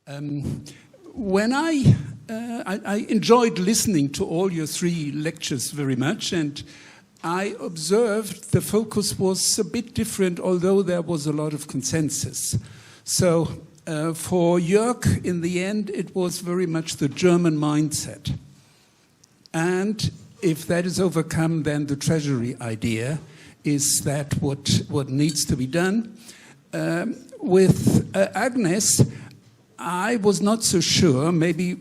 When I enjoyed listening to all your 3 lectures very much, and I observed the focus was a bit different, although there was a lot of consensus. So for Jörg, in the end, it was very much the German mindset. And if that is overcome, then the treasury idea is that what needs to be done. With Agnès, I was not so sure, maybe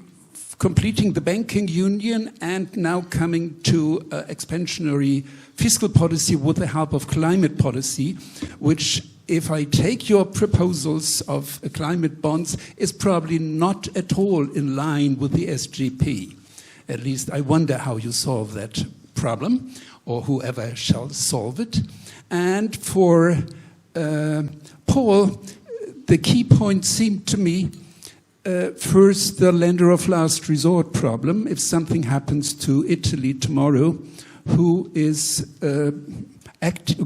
completing the banking union and now coming to expansionary fiscal policy with the help of climate policy, which, if I take your proposals of climate bonds, is probably not at all in line with the SGP. At least I wonder how you solve that problem, or whoever shall solve it. And for Paul, the key point seemed to me, first, the lender of last resort problem. If something happens to Italy tomorrow, who is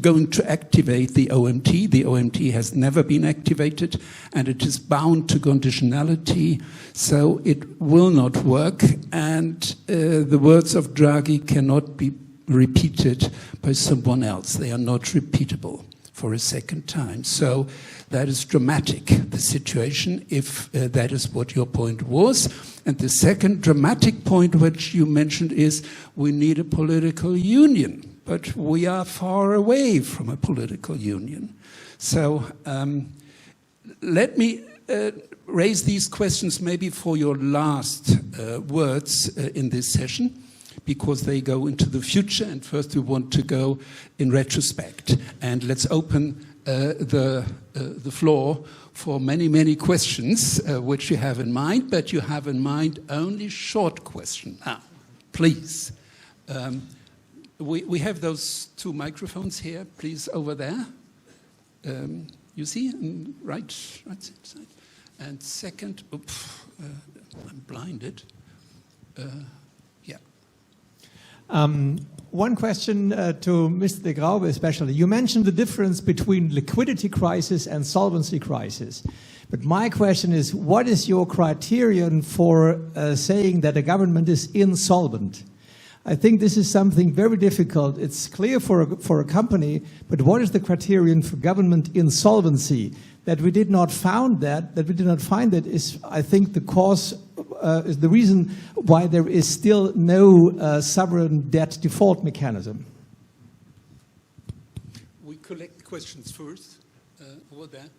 going to activate the OMT? The OMT has never been activated, and it is bound to conditionality, so it will not work. And the words of Draghi cannot be repeated by someone else. They are not repeatable for a second time. So that is dramatic, the situation, if that is what your point was. And the second dramatic point which you mentioned is we need a political union, but we are far away from a political union. So let me raise these questions maybe for your last words in this session, because they go into the future, and first we want to go in retrospect. And let's open the floor for many, many questions which you have in mind, but you have in mind only short questions. Now, please. We have those 2 microphones here, please, over there. You see, right side. And second, I'm blinded. One question to Mr. deGrauwe especially. You mentioned the difference between liquidity crisis and solvency crisis. But my question is, what is your criterion for saying that a government is insolvent? I think this is something very difficult. It's clear for a company, but what is the criterion for government insolvency? That we did not find that is, I think, the cause, is the reason why there is still no sovereign debt default mechanism. We collect questions first, over there.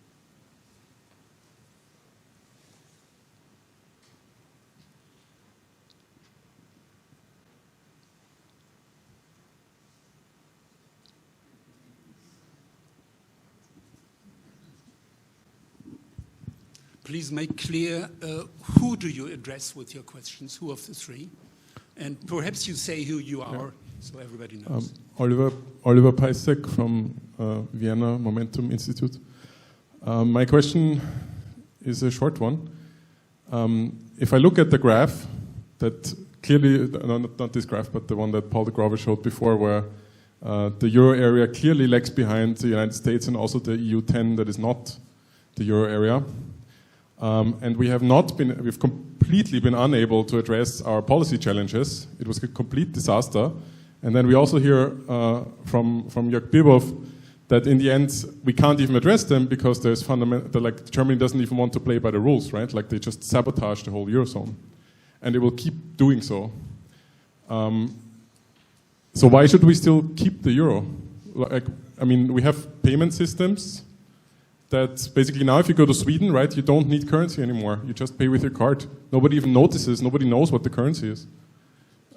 Please make clear who do you address with your questions, who of the 3? And perhaps you say who you are, so everybody knows. Oliver Peisek from Vienna Momentum Institute. My question is a short one. If I look at the graph that clearly, not this graph, but the one that Paul deGrauwe showed before, where the euro area clearly lags behind the United States and also the EU10 that is not the euro area. And we've completely been unable to address our policy challenges. It was a complete disaster. And then we also hear from Jörg Bibow that in the end, we can't even address them because there's Germany doesn't even want to play by the rules, right? Like they just sabotage the whole Eurozone. And they will keep doing so. So why should we still keep the euro? We have payment systems that basically now if you go to Sweden, right, you don't need currency anymore. You just pay with your card. Nobody even notices. Nobody knows what the currency is.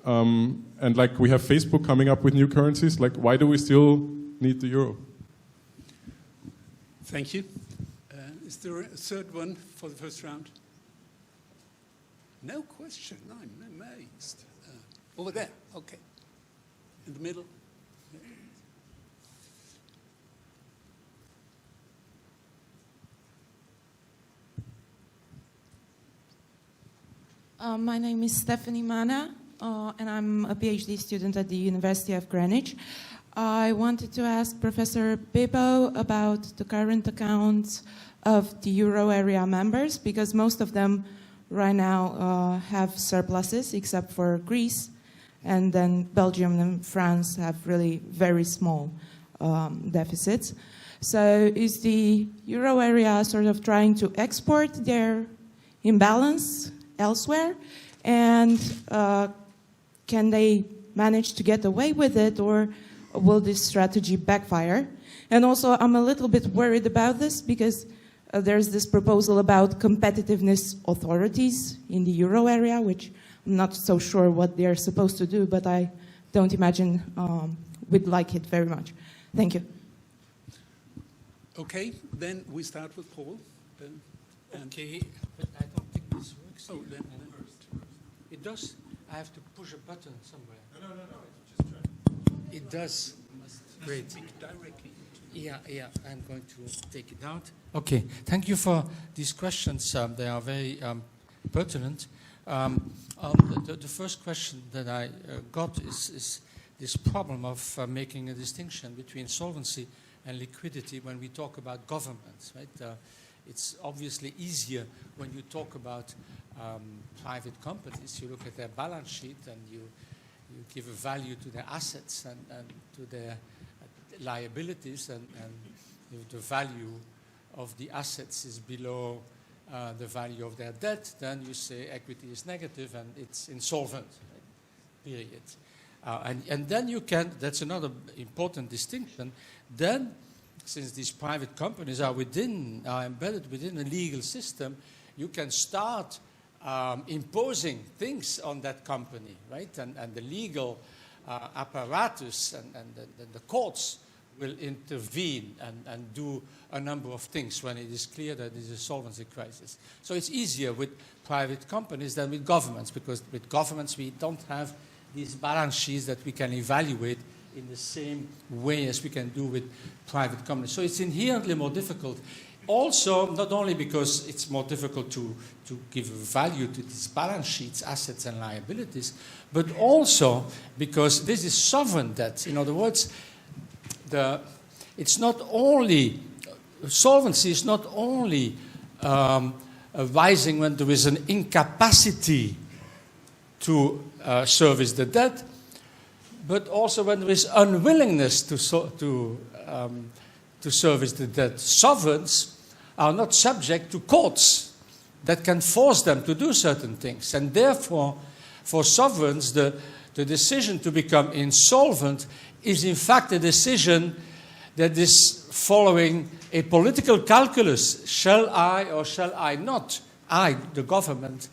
And like we have Facebook coming up with new currencies. Like why do we still need the euro? Thank you. Is there a third one for the first round? No question. I'm amazed. Over there. Okay. In the middle. My name is Stephanie Mana, and I'm a PhD student at the University of Greenwich. I wanted to ask Professor Bibow about the current accounts of the euro area members, because most of them right now have surpluses, except for Greece, and then Belgium and France have really very small deficits. So is the euro area sort of trying to export their imbalance elsewhere? And can they manage to get away with it, or will this strategy backfire? And also, I'm a little bit worried about this because there's this proposal about competitiveness authorities in the euro area, which I'm not so sure what they're supposed to do, but I don't imagine we'd like it very much. Thank you. Okay, then we start with Paul. Okay, but I don't think this works. Oh, then it does. I have to push a button somewhere. No. Just try. It does. Great. directly. Yeah, I'm going to take it out. Okay, thank you for these questions. They are very pertinent. The first question that I got is this problem of making a distinction between solvency and liquidity when we talk about governments, right? It's obviously easier when you talk about private companies. You look at their balance sheet and you give a value to their assets and to their liabilities, and if the value of the assets is below the value of their debt, then you say equity is negative and it's insolvent, right? Period. And then you can, that's another important distinction, then since these private companies are embedded within a legal system, you can start imposing things on that company, right? And the legal apparatus and the courts will intervene and do a number of things when it is clear that there is a solvency crisis. So it's easier with private companies than with governments, because with governments we don't have these balance sheets that we can evaluate in the same way as we can do with private companies. So it's inherently more difficult. Also, not only because it's more difficult to give value to these balance sheets, assets and liabilities, but also because this is sovereign debt. In other words, it's not only, solvency is not only arising when there is an incapacity to service the debt, but also when there is unwillingness to service the debt. Sovereigns are not subject to courts that can force them to do certain things. And therefore, for sovereigns, the decision to become insolvent is in fact a decision that is following a political calculus. Shall I or shall I not, I, the government,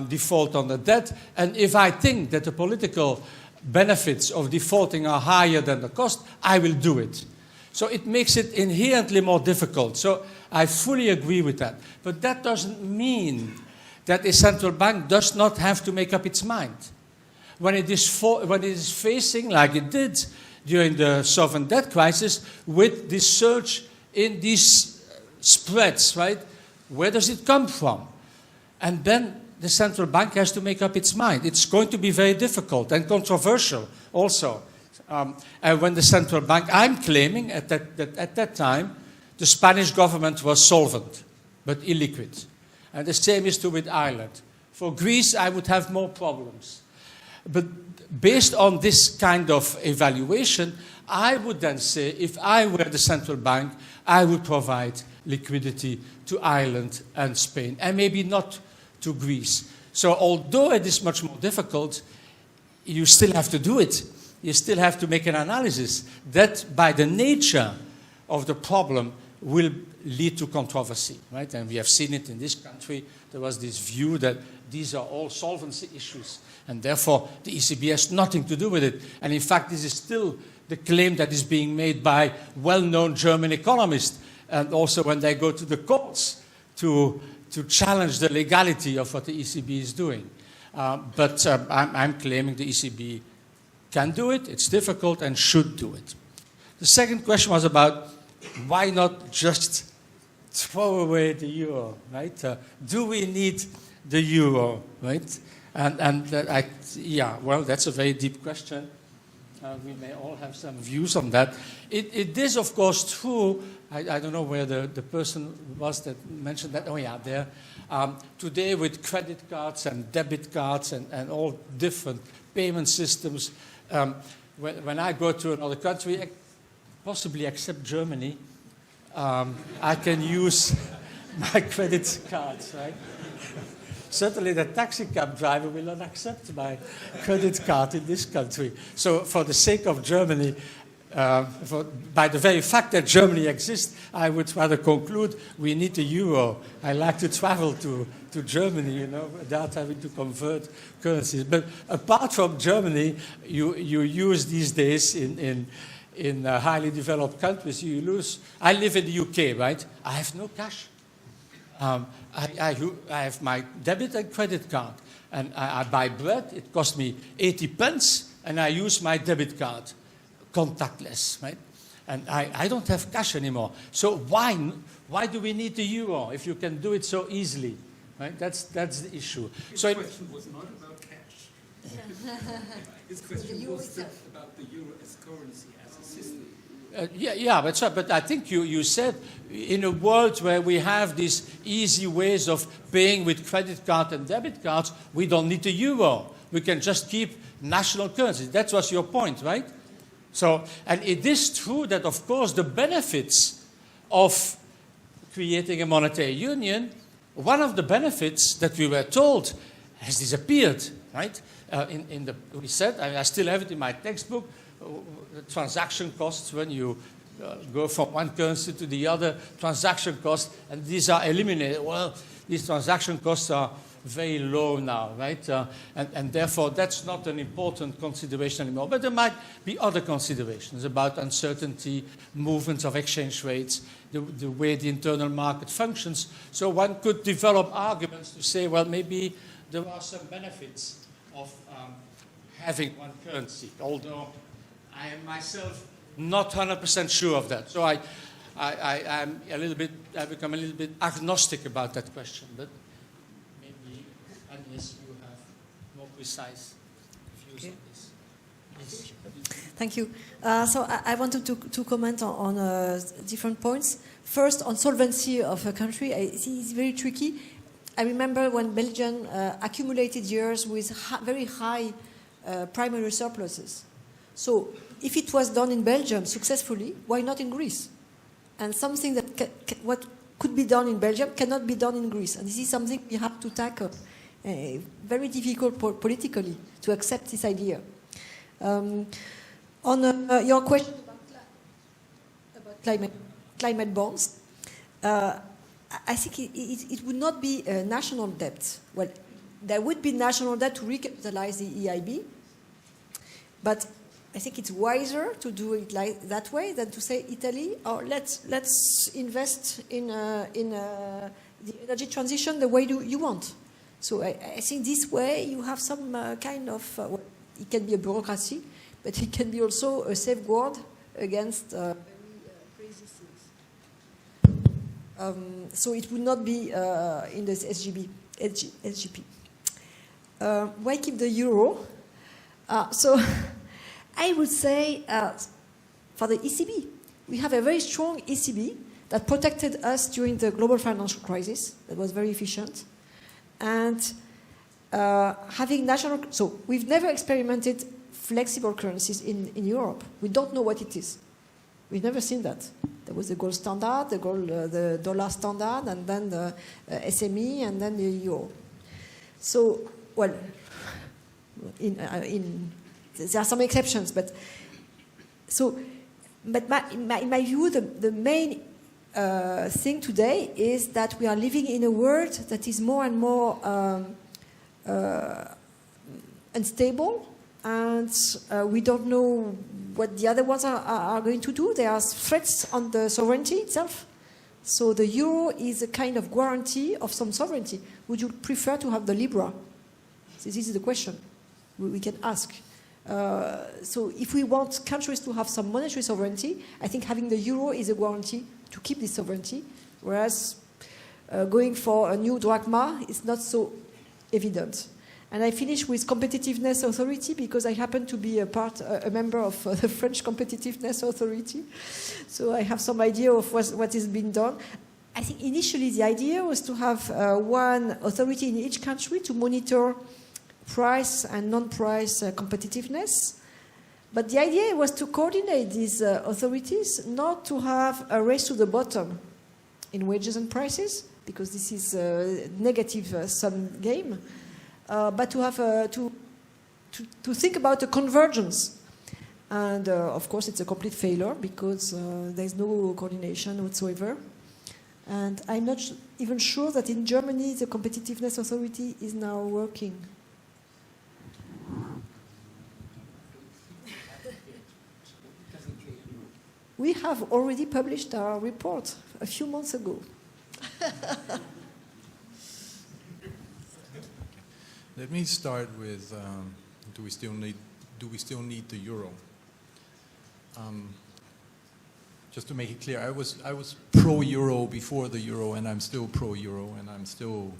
default on the debt? And if I think that the political benefits of defaulting are higher than the cost, I will do it. So it makes it inherently more difficult. So I fully agree with that. But that doesn't mean that a central bank does not have to make up its mind. When it is facing, like it did during the sovereign debt crisis, with this surge in these spreads, right? Where does it come from? And then the central bank has to make up its mind. It's going to be very difficult and controversial also. And when the central bank, I'm claiming at that time, the Spanish government was solvent, but illiquid. And the same is true with Ireland. For Greece, I would have more problems. But based on this kind of evaluation, I would then say, if I were the central bank, I would provide liquidity to Ireland and Spain, and maybe not to Greece. So although it is much more difficult, you still have to do it. You still have to make an analysis that, by the nature of the problem, will lead to controversy, right? And we have seen it in this country. There was this view that these are all solvency issues, and therefore the ECB has nothing to do with it. And in fact, this is still the claim that is being made by well-known German economists, and also when they go to the courts to challenge the legality of what the ECB is doing. But I'm claiming the ECB can do it, it's difficult, and should do it. The second question was about why not just throw away the euro, right? Do we need the euro, right? Yeah, well, that's a very deep question. We may all have some views on that. It is, of course, true. I don't know where the person was that mentioned that. Oh, yeah, there. Today, with credit cards and debit cards and all different payment systems, when I go to another country, possibly except Germany, I can use my credit cards, right? Certainly the taxi cab driver will not accept my credit card in this country. So for the sake of Germany, by the very fact that Germany exists, I would rather conclude we need the euro. I like to travel to Germany, you know, without having to convert currencies. But apart from Germany, you use these days in highly developed countries, you lose. I live in the UK, right? I have no cash. I have my debit and credit card, and I buy bread. It costs me 80 pence, and I use my debit card, contactless, right? And I don't have cash anymore. So why do we need the euro if you can do it so easily, right? That's the issue. His So question was not about cash. His question was about the euro as currency, as a system. But I think you said in a world where we have these easy ways of paying with credit card and debit cards, we don't need the euro. We can just keep national currencies. That was your point, right? So, and it is true that, of course, the benefits of creating a monetary union, one of the benefits that we were told has disappeared, right? We said, I still have it in my textbook, the transaction costs when you go from one currency to the other, transaction costs, and these are eliminated. Well, these transaction costs are very low now, right? And therefore, that's not an important consideration anymore. But there might be other considerations about uncertainty, movements of exchange rates, the way the internal market functions. So one could develop arguments to say, well, maybe there are some benefits of having one currency, although I am myself not 100% sure of that. So I become a little bit agnostic about that question. But maybe, Agnès, you have more precise views on this. Yes. Thank you. So I wanted to comment on different points. First, on solvency of a country, I see it's very tricky. I remember when Belgium accumulated years with very high primary surpluses. So if it was done in Belgium successfully, why not in Greece? And something that what could be done in Belgium cannot be done in Greece. And this is something we have to tackle. Very difficult politically to accept this idea. On your question about climate bonds, I think it would not be a national debt. Well, there would be national debt to recapitalize the EIB, but I think it's wiser to do it that way than to say Italy, or let's invest in the energy transition the way you want. So I think this way you have some kind of, well, it can be a bureaucracy, but it can be also a safeguard against very crazy things. So it would not be in this SGP. Why keep the euro? So I would say for the ECB, we have a very strong ECB that protected us during the global financial crisis. That was very efficient. And having national, so we've never experimented flexible currencies in Europe. We don't know what it is. We've never seen that. There was the gold standard, the dollar standard, and then the SME, and then the euro. So, well, there are some exceptions, but in my view, the main thing today is that we are living in a world that is more and more unstable, and we don't know what the other ones are going to do. There are threats on the sovereignty itself. So the euro is a kind of guarantee of some sovereignty. Would you prefer to have the Libra? This is the question we can ask. So if we want countries to have some monetary sovereignty, I think having the euro is a guarantee to keep this sovereignty, whereas going for a new drachma is not so evident. And I finish with Competitiveness Authority because I happen to be a member of the French Competitiveness Authority. So I have some idea of what is being done. I think initially the idea was to have one authority in each country to monitor price and non-price competitiveness. But the idea was to coordinate these authorities, not to have a race to the bottom in wages and prices, because this is a negative sum game, but to have to think about a convergence. And of course, it's a complete failure because there's no coordination whatsoever. And I'm not even sure that in Germany the Competitiveness Authority is now working. We have already published our report a few months ago. Let me start with do we still need the euro? Just to make it clear, I was pro-euro before the euro, and I'm still pro-euro, and I'm still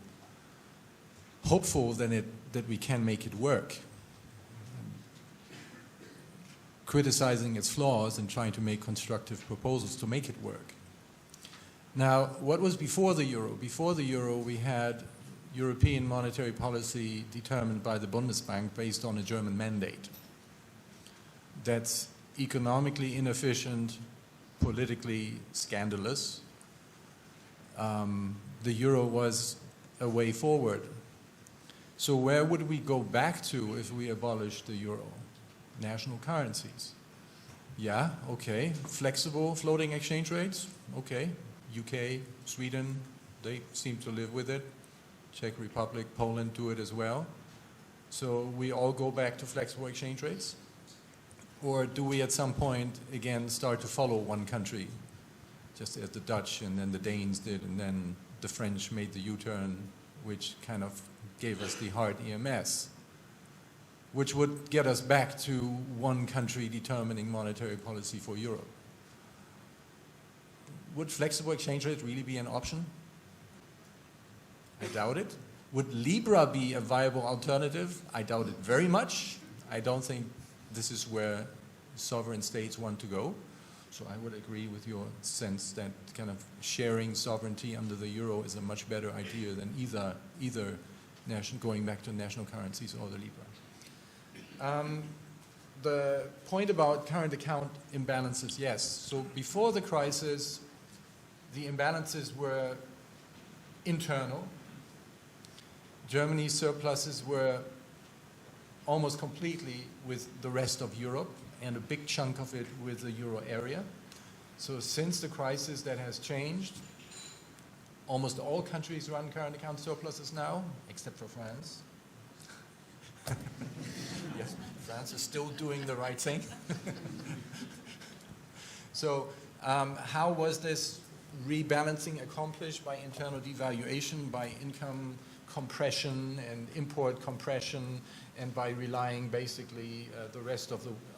hopeful that we can make it work. Criticizing its flaws and trying to make constructive proposals to make it work. Now, what was before the euro? Before the euro, we had European monetary policy determined by the Bundesbank based on a German mandate. That's economically inefficient, politically scandalous. The euro was a way forward. So where would we go back to if we abolished the euro? National currencies. Yeah, okay. Flexible floating exchange rates? Okay. UK, Sweden, they seem to live with it. Czech Republic, Poland do it as well. So we all go back to flexible exchange rates? Or do we at some point again start to follow one country, just as the Dutch and then the Danes did, and then the French made the U-turn, which kind of gave us the hard EMS, which would get us back to one country determining monetary policy for Europe. Would flexible exchange rates really be an option? I doubt it. Would Libra be a viable alternative? I doubt it very much. I don't think this is where sovereign states want to go. So I would agree with your sense that kind of sharing sovereignty under the euro is a much better idea than either going back to national currencies or the Libra. The point about current account imbalances, yes. So before the crisis, the imbalances were internal. Germany's surpluses were almost completely with the rest of Europe, and a big chunk of it with the euro area. So since the crisis, that has changed. Almost all countries run current account surpluses now, except for France. Yes, France is still doing the right thing. So how was this rebalancing accomplished? By internal devaluation, by income compression and import compression, and by relying basically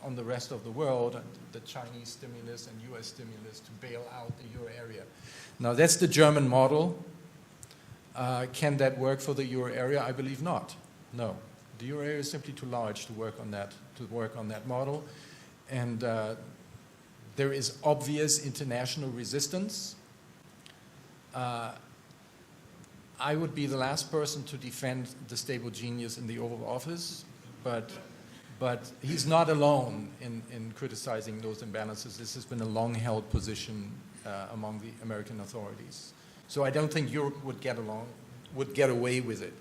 on the rest of the world, and the Chinese stimulus and US stimulus to bail out the euro area. Now that's the German model. Can that work for the euro area? I believe not. No. The euro area is simply too large to work on that model. And there is obvious international resistance. I would be the last person to defend the stable genius in the Oval Office, but he's not alone in criticizing those imbalances. This has been a long-held position among the American authorities. So I don't think Europe would get away with it.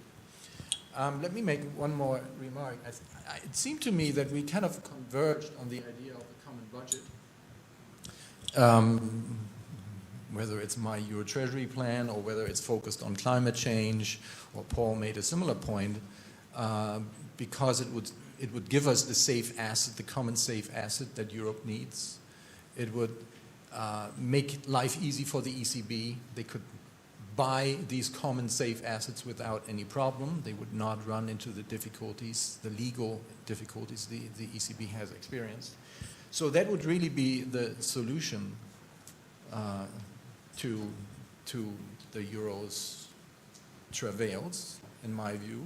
Let me make one more remark. It seemed to me that we kind of converged on the idea of a common budget. Whether it's my Euro Treasury plan or whether it's focused on climate change, or Paul made a similar point, because it would give us the safe asset, the common safe asset that Europe needs. It would make life easy for the ECB. They could buy these common safe assets without any problem. They would not run into the difficulties, the legal difficulties the ECB has experienced. So that would really be the solution to the euro's travails, in my view.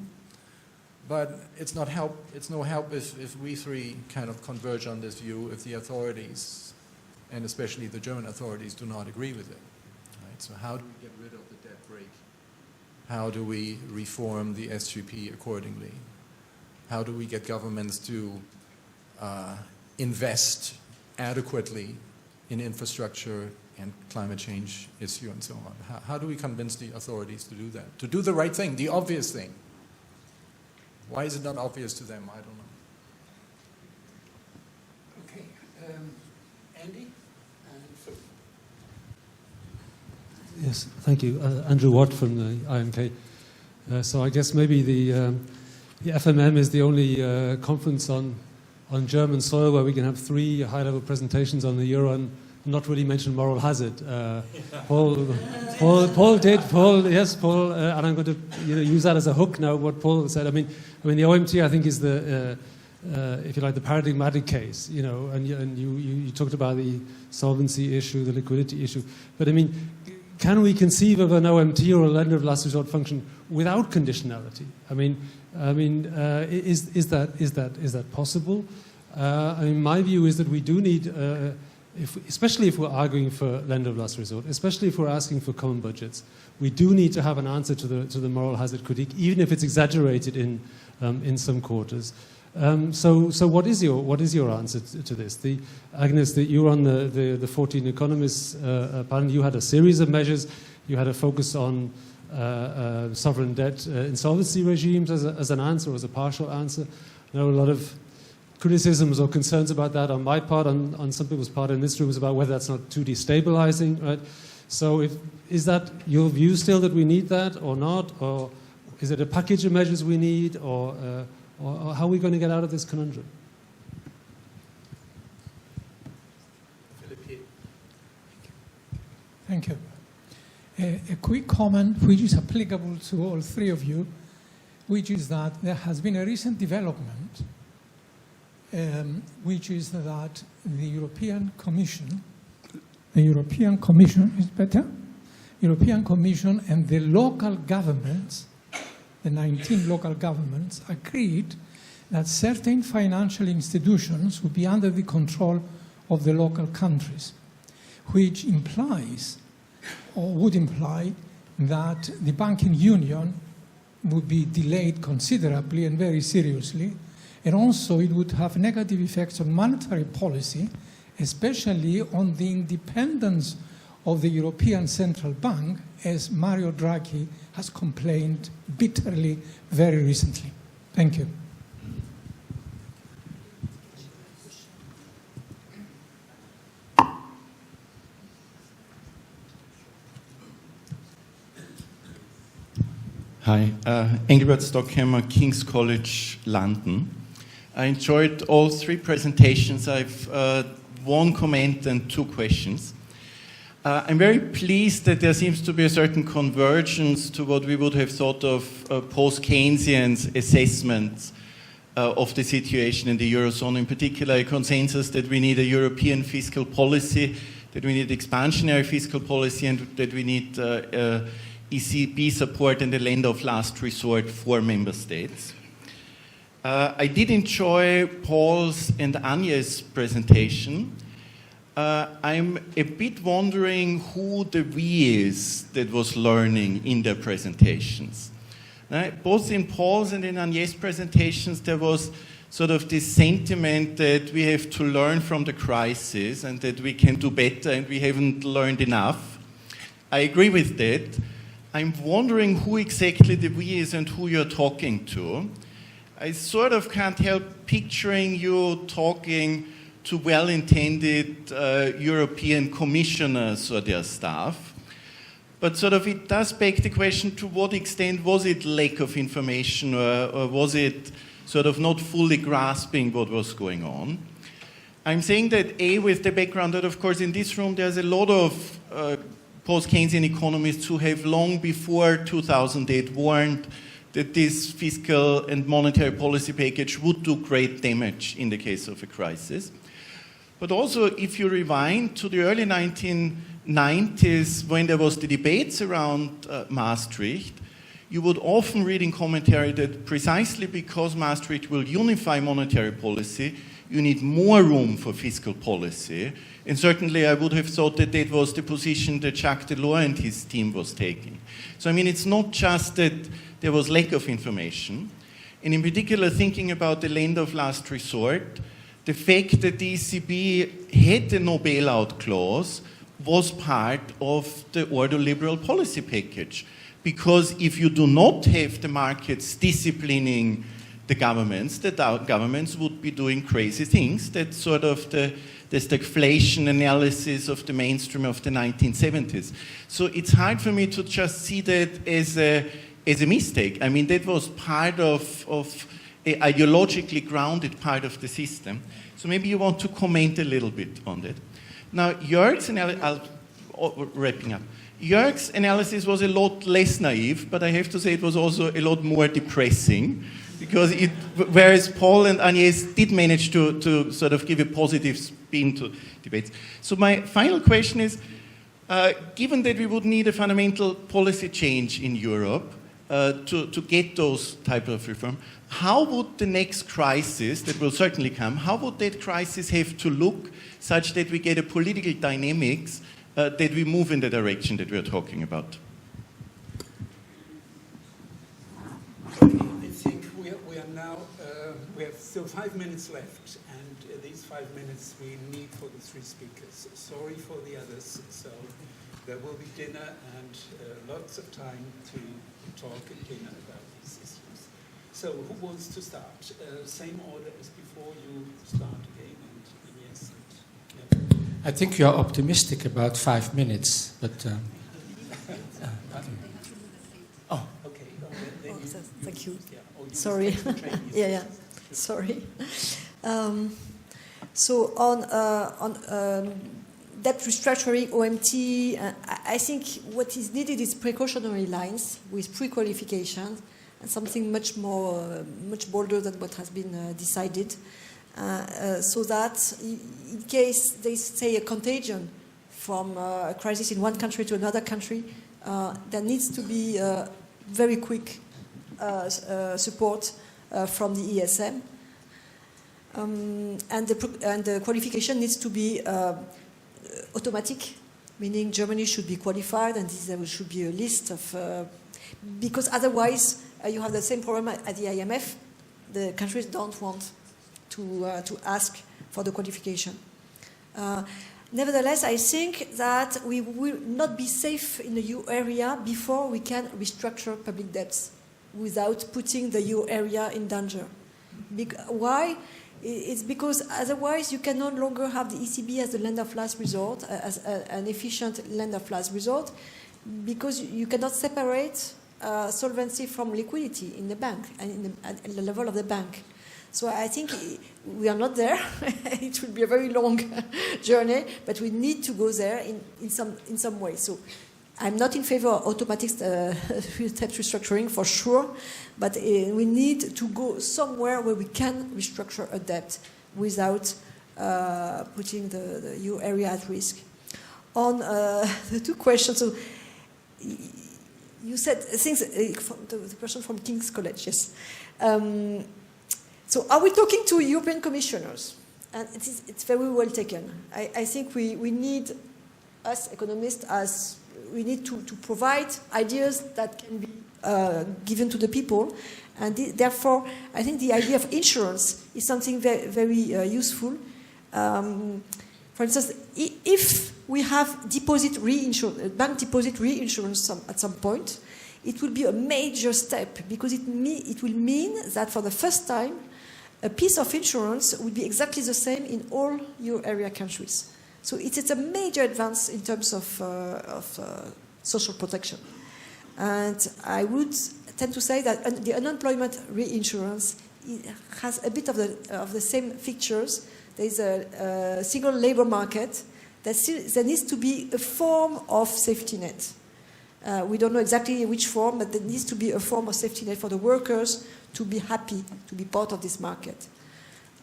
But it's no help if we three kind of converge on this view, if the authorities, and especially the German authorities, do not agree with it. Right? So how do we get rid of the debt brake? How do we reform the SGP accordingly? How do we get governments to invest adequately in infrastructure and climate change issue and so on? How do we convince the authorities to do that? To do the right thing, the obvious thing. Why is it not obvious to them? I don't know. Okay. Andy? Yes, thank you. Andrew Watt from the IMK. So I guess maybe the FMM is the only conference on German soil where we can have 3 high-level presentations on the euro and not really mention moral hazard. Paul did, and I'm going to use that as a hook now, what Paul said. I mean the OMT, I think, is the, if you like, the paradigmatic case, and you talked about the solvency issue, the liquidity issue. But I mean, can we conceive of an OMT or a lender of last resort function without conditionality? Is that possible? My view is that we do need, especially if we're arguing for lender of last resort, especially if we're asking for common budgets, we do need to have an answer to the moral hazard critique, even if it's exaggerated in some quarters. So what is your answer to this? Agnès, you were on the 14 economists panel. You had a series of measures. You had a focus on sovereign debt insolvency regimes as an answer, as a partial answer. I know a lot of criticisms or concerns about that on my part, on some people's part in this room, is about whether that's not too destabilizing, right? So is that your view still that we need that or not? Or is it a package of measures we need? Or how are we going to get out of this conundrum? Thank you. A quick comment which is applicable to all 3 of you, which is that there has been a recent development, which is that the European Commission is better? European Commission and the local governments, the 19 local governments, agreed that certain financial institutions would be under the control of the local countries, which implies, or would imply, that the banking union would be delayed considerably and very seriously, and also it would have negative effects on monetary policy, especially on the independence of the European Central Bank, as Mario Draghi has complained bitterly very recently. Thank you. Hi, Engelbert Stockhammer, King's College, London. I enjoyed all 3 presentations. I've 1 comment and 2 questions. I'm very pleased that there seems to be a certain convergence to what we would have thought of post-Keynesian assessments of the situation in the Eurozone, in particular a consensus that we need a European fiscal policy, that we need expansionary fiscal policy, and that we need ECB support and the lender of last resort for member states. I did enjoy Paul's and Agnès' presentation. I'm a bit wondering who the we is that was learning in their presentations. Both in Paul's and in Agnès' presentations, there was sort of this sentiment that we have to learn from the crisis and that we can do better and we haven't learned enough. I agree with that. I'm wondering who exactly the we is and who you're talking to. I sort of can't help picturing you talking to well-intended European commissioners or their staff. But sort of it does beg the question, to what extent was it lack of information or was it sort of not fully grasping what was going on? I'm saying that with the background that, of course, in this room there's a lot of post-Keynesian economists who have long before 2008 warned that this fiscal and monetary policy package would do great damage in the case of a crisis. But also, if you rewind to the early 1990s, when there was the debates around Maastricht, you would often read in commentary that precisely because Maastricht will unify monetary policy, you need more room for fiscal policy. And certainly I would have thought that that was the position that Jacques Delors and his team was taking. So I mean, it's not just that there was lack of information. And in particular, thinking about the lender of last resort, the fact that the ECB had a no bailout clause was part of the ordoliberal policy package. Because if you do not have the markets disciplining the governments would be doing crazy things. That's sort of the stagflation analysis of the mainstream of the 1970s. So it's hard for me to just see that as a mistake. I mean, that was part of an ideologically grounded part of the system. So maybe you want to comment a little bit on that. Now, Jörg's analysis, wrapping up. Jörg's analysis was a lot less naive, but I have to say it was also a lot more depressing, because whereas Paul and Agnès did manage to sort of give a positive spin to debates. So my final question is, given that we would need a fundamental policy change in Europe to get those type of reform, how would the next crisis that will certainly come, how would that crisis have to look such that we get a political dynamics that we move in the direction that we're talking about? I think we are now, we have still 5 minutes left, and these 5 minutes we need for the three speakers. Sorry for the others, so there will be dinner and lots of time to talk at dinner about these issues. So who wants to start? Same order as before, you start again, and yes. I think you are optimistic about 5 minutes, but... oh, okay. Thank you. Sorry. yeah. Sorry. So on debt restructuring, OMT, I think what is needed is precautionary lines with pre-qualification and something much bolder than what has been decided. So that in case they say a contagion from a crisis in one country to another country, there needs to be very quick support from the ESM. And the qualification needs to be automatic, meaning Germany should be qualified and there should be a list of... because otherwise you have the same problem at the IMF. The countries don't want to ask for the qualification. Nevertheless, I think that we will not be safe in the euro area before we can restructure public debts without putting the euro area in danger. Why? It's because otherwise you can no longer have the ECB as the lender of last resort, as an efficient lender of last resort, because you cannot separate solvency from liquidity in the bank and at the level of the bank. So I think we are not there. It will be a very long journey, but we need to go there in some way. So I'm not in favor of automatic debt restructuring for sure, but we need to go somewhere where we can restructure a debt without putting the euro area at risk. On the two questions, so you said things, the person from King's College, yes. So are we talking to European commissioners? And it's very well taken. I think we need, us economists, we need to provide ideas that can be given to the people. And therefore, I think the idea of insurance is something very, very useful. For instance, if we have bank deposit reinsurance at some point, it will be a major step because it will mean that for the first time, a piece of insurance would be exactly the same in all euro area countries. So it's a major advance in terms of social protection. And I would tend to say that the unemployment reinsurance has a bit of the same features. There is a single labor market. There needs to be a form of safety net. We don't know exactly which form, but there needs to be a form of safety net for the workers to be happy to be part of this market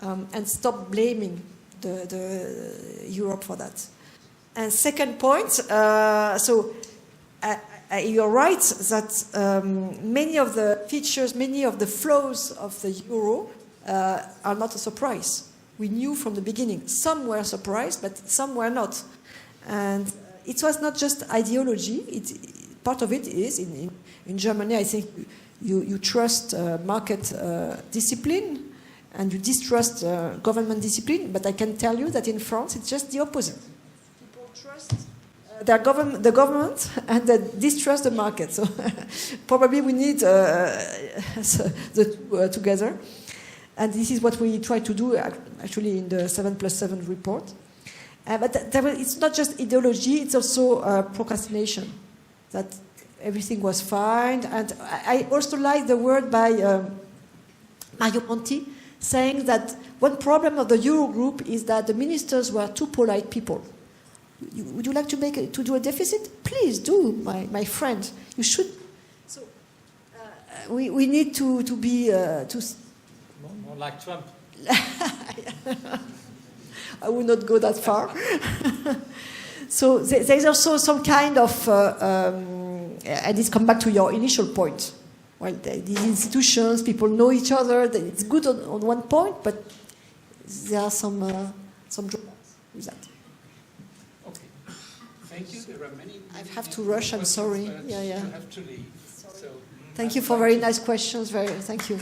and stop blaming the Europe for that. And second point, so you're right that many of the features, many of the flows of the euro are not a surprise. We knew from the beginning. Some were surprised, but some were not. And it was not just ideology. Part of it is, in Germany, I think you trust market discipline and you distrust government discipline, but I can tell you that in France it's just the opposite. People trust the government and they distrust the market. So probably we need the two together. And this is what we try to do actually in the 7+7 report. But it's not just ideology, it's also procrastination. That everything was fine. And I also like the word by Mario Monti, saying that one problem of the Eurogroup is that the ministers were too polite people. Would you like to do a deficit? Please do, my friend. You should. So we need to be more like Trump. I would not go that far. So there's also some kind of, and this comes back to your initial point. Well, these institutions, people know each other. It's good on one point, but there are some drawbacks with that. Okay. Thank you. There are many. I have to rush. I'm sorry. Yeah. You have to leave. So, thank you for very nice questions. Thank you.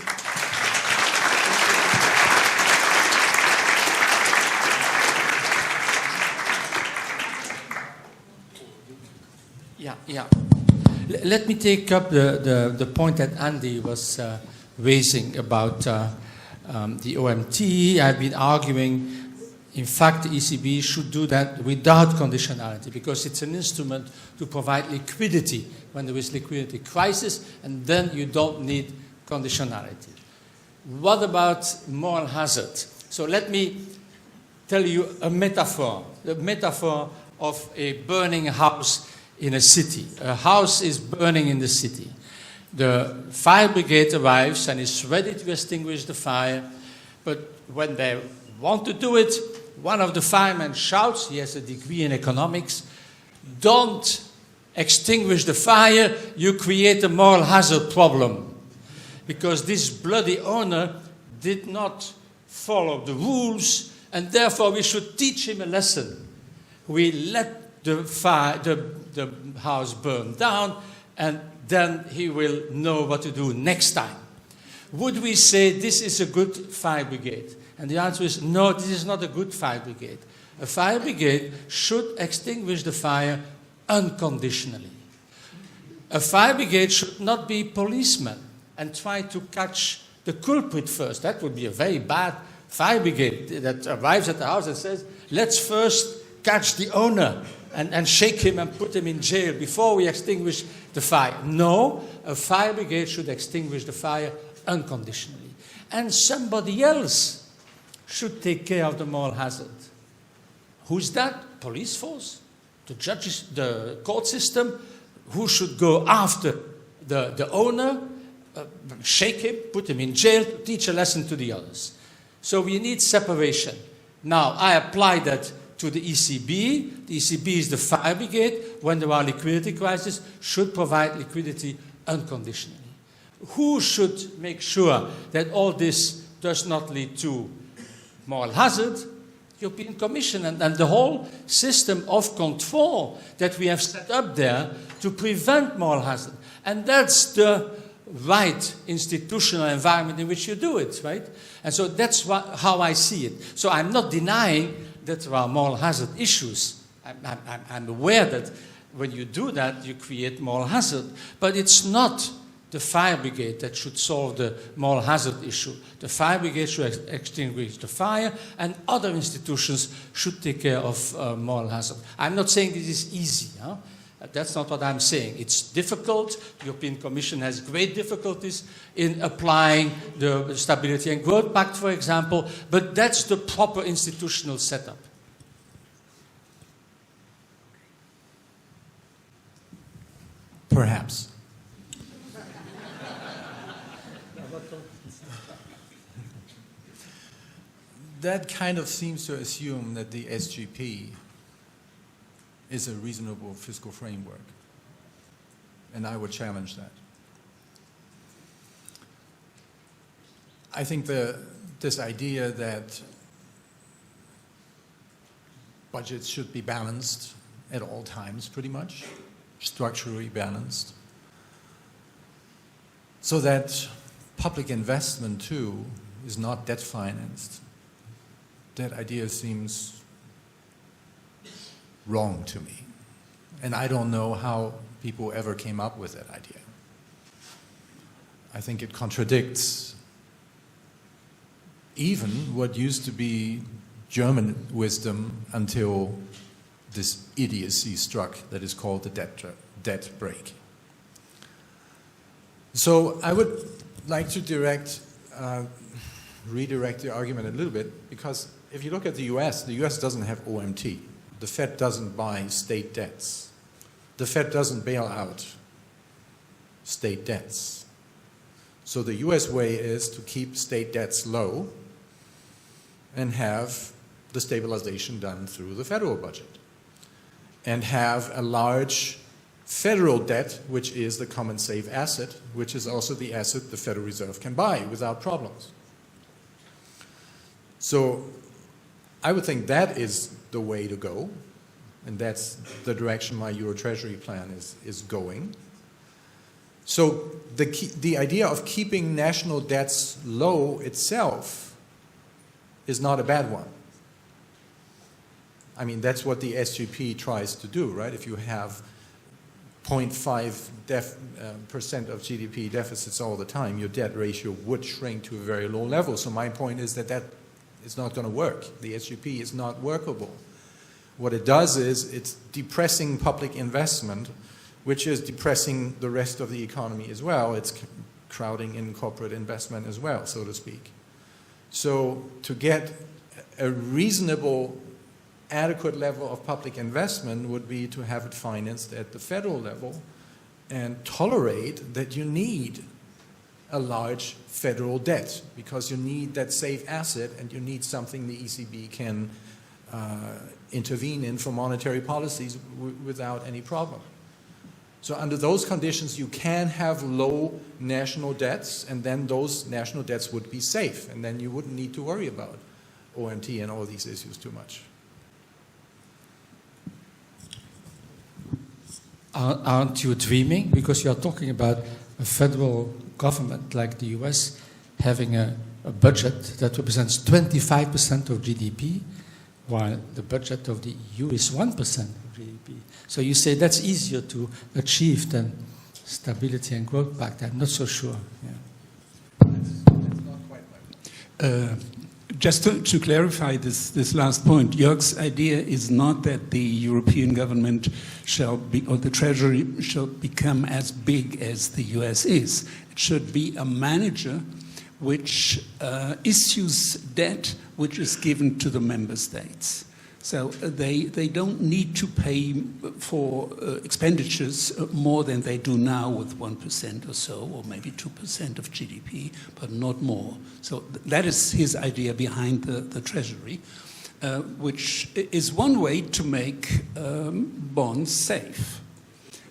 Yeah. Let me take up the point that Andy was raising about the OMT. I've been arguing, in fact, the ECB should do that without conditionality because it's an instrument to provide liquidity when there is liquidity crisis, and then you don't need conditionality. What about moral hazard? So let me tell you a metaphor, the metaphor of a burning house in a city. A house is burning in the city. The fire brigade arrives and is ready to extinguish the fire, but when they want to do it, one of the firemen shouts, he has a degree in economics, don't extinguish the fire, you create a moral hazard problem. Because this bloody owner did not follow the rules, and therefore we should teach him a lesson. We let the house burn down, and then he will know what to do next time. Would we say this is a good fire brigade? And the answer is no, this is not a good fire brigade. A fire brigade should extinguish the fire unconditionally. A fire brigade should not be policemen and try to catch the culprit first. That would be a very bad fire brigade that arrives at the house and says, let's first catch the owner and shake him and put him in jail before we extinguish the fire. No, a fire brigade should extinguish the fire unconditionally. And somebody else should take care of the moral hazard. Who's that? Police force, the judges, the court system. Who should go after the owner, shake him, put him in jail, teach a lesson to the others. So we need separation. Now, I apply that to the ECB. The ECB is the fire brigade. When there are liquidity crises, should provide liquidity unconditionally. Who should make sure that all this does not lead to moral hazard? European Commission and the whole system of control that we have set up there to prevent moral hazard. And that's the right institutional environment in which you do it, right? And so that's how I see it. So I'm not denying that there are moral hazard issues. I'm aware that when you do that, you create moral hazard. But it's not the fire brigade that should solve the moral hazard issue. The fire brigade should extinguish the fire, and other institutions should take care of moral hazard. I'm not saying this is easy. Huh? That's not what I'm saying. It's difficult. The European Commission has great difficulties in applying the Stability and Growth Pact, for example, but that's the proper institutional setup. Perhaps. That kind of seems to assume that the SGP is a reasonable fiscal framework. and I would challenge that. I think this idea that budgets should be balanced at all times, pretty much, structurally balanced, so that public investment, too, is not debt financed. That idea seems wrong to me. And I don't know how people ever came up with that idea. I think it contradicts even what used to be German wisdom until this idiocy struck that is called the debt brake. So I would like to redirect the argument a little bit, because if you look at the US doesn't have OMT. The Fed doesn't buy state debts. The Fed doesn't bail out state debts. So the US way is to keep state debts low and have the stabilization done through the federal budget, and have a large federal debt, which is the common safe asset, which is also the asset the Federal Reserve can buy without problems. So I would think that is the way to go, and that's the direction my Euro Treasury plan is going. So the idea of keeping national debts low itself is not a bad one. I mean, that's what the SGP tries to do, right? If you have 0.5% of GDP deficits all the time, your debt ratio would shrink to a very low level. So my point is that is not going to work. The SGP is not workable. What it does is it's depressing public investment, which is depressing the rest of the economy as well. It's crowding in corporate investment as well, so to speak. So to get a reasonable, adequate level of public investment would be to have it financed at the federal level and tolerate that you need a large federal debt, because you need that safe asset and you need something the ECB can intervene in for monetary policies without any problem. So under those conditions, you can have low national debts, and then those national debts would be safe, and then you wouldn't need to worry about OMT and all these issues too much. Aren't you dreaming? Because you are talking about a federal government like the US having a budget that represents 25% of GDP, while the budget of the EU is 1% of GDP. So you say that's easier to achieve than Stability and Growth Pact. I'm not so sure. Yeah. That's not quite right. Just to clarify this last point, Jörg's idea is not that the European government shall be, or the Treasury shall become as big as the US is. It should be a manager which issues debt which is given to the member states. So they don't need to pay for expenditures more than they do now with 1% or so, or maybe 2% of GDP, but not more. So that is his idea behind the Treasury, which is one way to make bonds safe.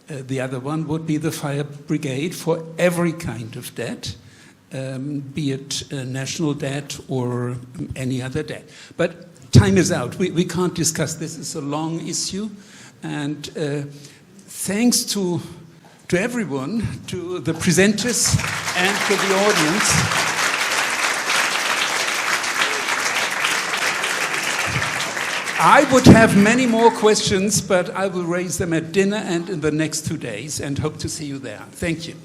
The other one would be the fire brigade for every kind of debt, be it national debt or any other debt. But time is out. We can't discuss this. It's a long issue. And thanks to everyone, to the presenters and to the audience. I would have many more questions, but I will raise them at dinner and in the next 2 days, and hope to see you there. Thank you.